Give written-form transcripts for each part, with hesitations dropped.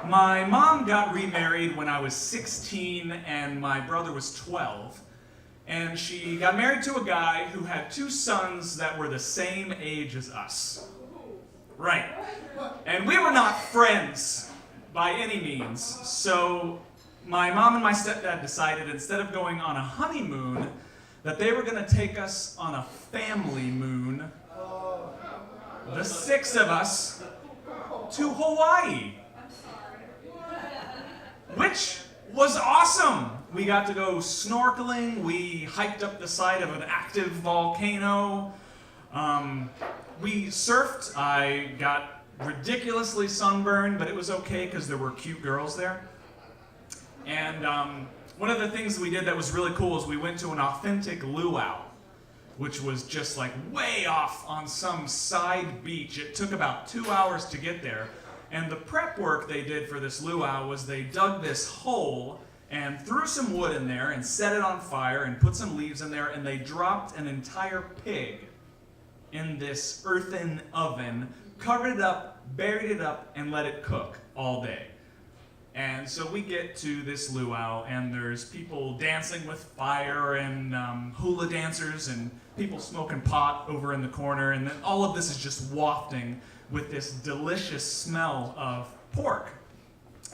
My mom got remarried when I was 16 and my brother was 12. And she got married to a guy who had two sons that were the same age as us. Right. And we were not friends by any means. So my mom and my stepdad decided instead of going on a honeymoon, that they were going to take us on a family moon, the six of us, to Hawaii. Which was awesome. We got to go snorkeling. We hiked up the side of an active volcano. We surfed. I got ridiculously sunburned, but it was okay because there were cute girls there. And one of the things we did that was really cool is we went to an authentic luau, which was just like way off on some side beach. It took about 2 hours to get there. And the prep work they did for this luau was they dug this hole and threw some wood in there and set it on fire and put some leaves in there, and they dropped an entire pig in this earthen oven, covered it up, buried it up, and let it cook all day. And so we get to this luau, and there's people dancing with fire and hula dancers and people smoking pot over in the corner, and then all of this is just wafting with this delicious smell of pork.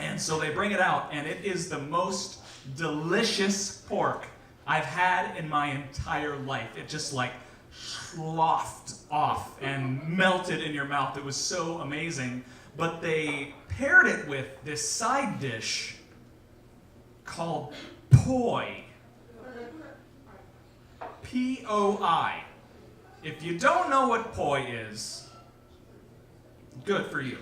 And so they bring it out, and it is the most delicious pork I've had in my entire life. It just like sloughed off and melted in your mouth. It was so amazing. But they paired it with this side dish called poi. P-O-I. If you don't know what poi is, good for you.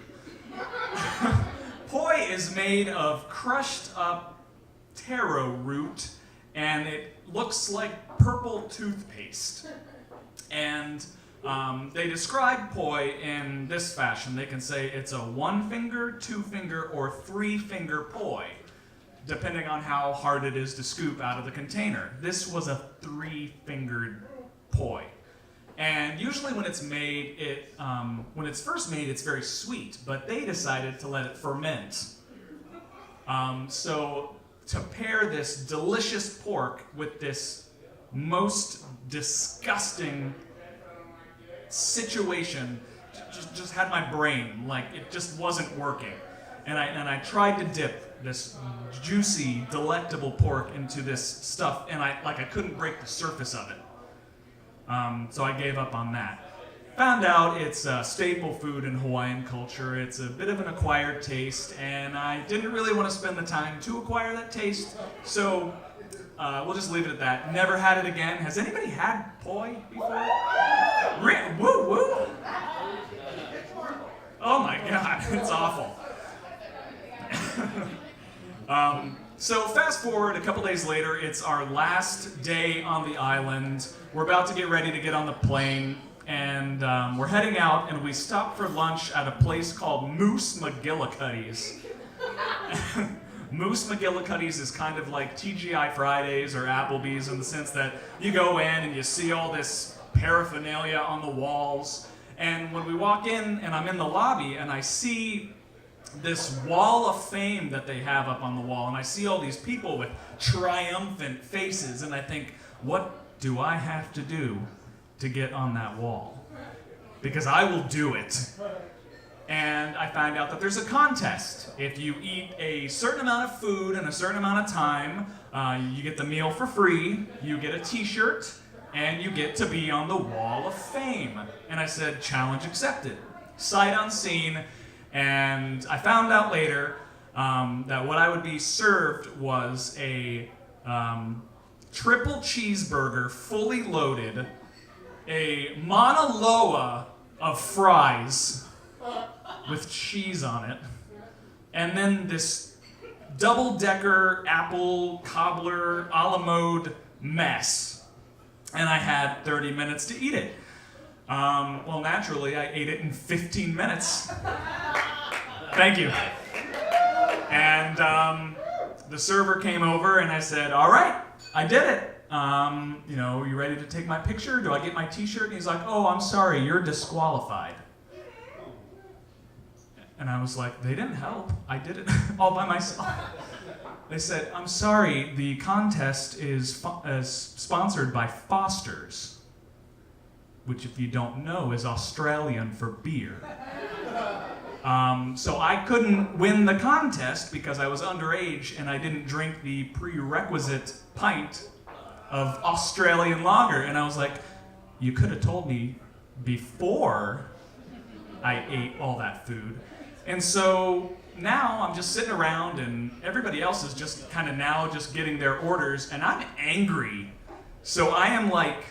Poi is made of crushed up taro root, and it looks like purple toothpaste. And they describe poi in this fashion. They can say it's a 1-finger, 2-finger, or 3-finger poi, depending on how hard it is to scoop out of the container. This was a 3-fingered poi. And usually when it's made, when it's first made, it's very sweet, but they decided to let it ferment. So to pair this delicious pork with this most disgusting situation just had my brain, like it just wasn't working. And I tried to dip this juicy, delectable pork into this stuff, and I couldn't break the surface of it. So I gave up on that. Found out it's a staple food in Hawaiian culture. It's a bit of an acquired taste, and I didn't really want to spend the time to acquire that taste, so we'll just leave it at that. Never had it again. Has anybody had poi before? Woo woo! Oh my god, it's awful. So fast forward a couple days later, it's our last day on the island. We're about to get ready to get on the plane, and we're heading out, and we stop for lunch at a place called Moose McGillicuddy's. Moose McGillicuddy's is kind of like TGI Fridays or Applebee's in the sense that you go in and you see all this paraphernalia on the walls, and when we walk in and I'm in the lobby and I see this wall of fame that they have up on the wall, and I see all these people with triumphant faces, and I think, what do I have to do to get on that wall? Because I will do it. And I find out that there's a contest. If you eat a certain amount of food in a certain amount of time, you get the meal for free, you get a t-shirt, and you get to be on the wall of fame. And I said, challenge accepted. Sight unseen. And I found out later that what I would be served was a triple cheeseburger, fully loaded, a Mauna Loa of fries with cheese on it, and then this double-decker apple cobbler a la mode mess. And I had 30 minutes to eat it. Well, naturally, I ate it in 15 minutes. Thank you. And the server came over and I said, all right, I did it. You ready to take my picture? Do I get my t-shirt? And he's like, oh, I'm sorry, you're disqualified. And I was like, they didn't help. I did it all by myself. They said, I'm sorry, the contest is sponsored by Foster's, which if you don't know is Australian for beer. So I couldn't win the contest because I was underage and I didn't drink the prerequisite pint of Australian lager. And I was like, you could have told me before I ate all that food. And so now I'm just sitting around and everybody else is just kind of now just getting their orders and I'm angry. So I am like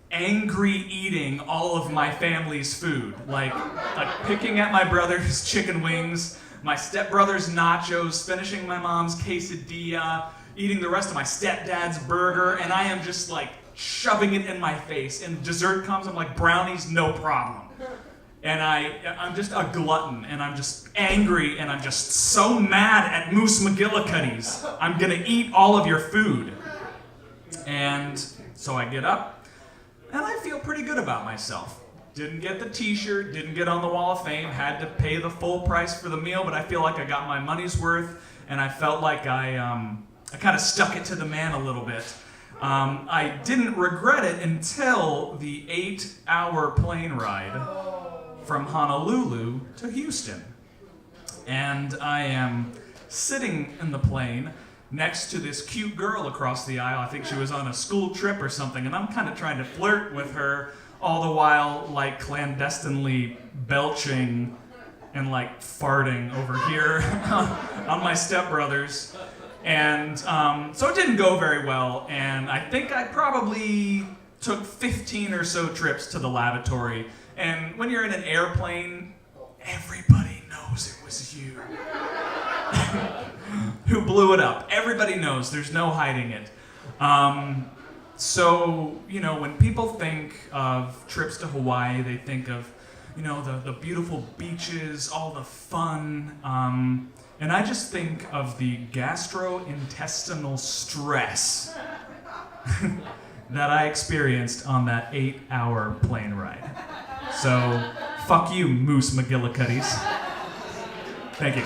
angry eating all of my family's food. Like picking at my brother's chicken wings, my stepbrother's nachos, finishing my mom's quesadilla, eating the rest of my stepdad's burger, and I am just like shoving it in my face. And dessert comes, I'm like, brownies, no problem. And I'm just a glutton, and I'm just angry, and I'm just so mad at Moose McGillicuddy's. I'm gonna eat all of your food. And so I get up, and I feel pretty good about myself. Didn't get the t-shirt, didn't get on the Wall of Fame, had to pay the full price for the meal, but I feel like I got my money's worth, and I felt like I kind of stuck it to the man a little bit. I didn't regret it until the 8-hour plane ride from Honolulu to Houston. And I am sitting in the plane next to this cute girl across the aisle. I think she was on a school trip or something, and I'm kind of trying to flirt with her all the while, like clandestinely belching and like farting over here on my stepbrothers. And so it didn't go very well, and I think I probably took 15 or so trips to the lavatory. And when you're in an airplane, everybody knows it was you who blew it up. Everybody knows, there's no hiding it. So, you know, when people think of trips to Hawaii, they think of, you know, the beautiful beaches, all the fun, and I just think of the gastrointestinal stress that I experienced on that 8-hour plane ride. So, fuck you, Moose McGillicuddy's. Thank you.